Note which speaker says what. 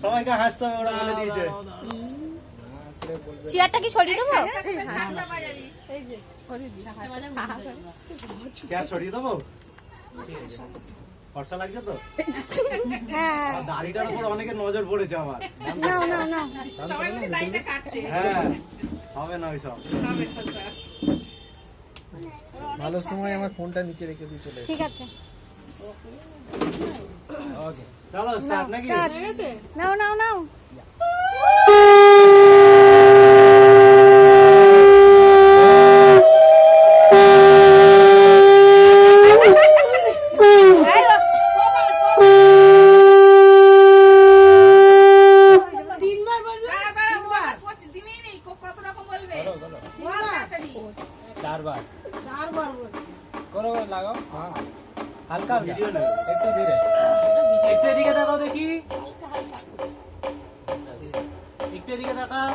Speaker 1: সবাইকে হাসতে হবে, ওরা বলে দিয়েছে।
Speaker 2: চেয়ারটা কি সরিয়ে দেবো?
Speaker 1: চেয়ার সরিয়ে দেবো? ফর্সা লাগছে তো? দাড়িটার উপর অনেকের নজর পড়েছে আমার। হ্যাঁ, হবে না ওইসব।
Speaker 3: ভালো সময় আমার ফোনটা নিচে রেখে দিয়ে চলে
Speaker 2: ঠিক আছে,
Speaker 1: চলো স্টার্ট নাকি?
Speaker 2: নাও নাও নাও।
Speaker 3: চারবার বলছি করো, লাগাও। হ্যাঁ, হালকা
Speaker 1: ভিডিও না,
Speaker 3: একটু ধীরে, একটু এদিকে তাকাও দেখি, একটু এদিকে তাকাও।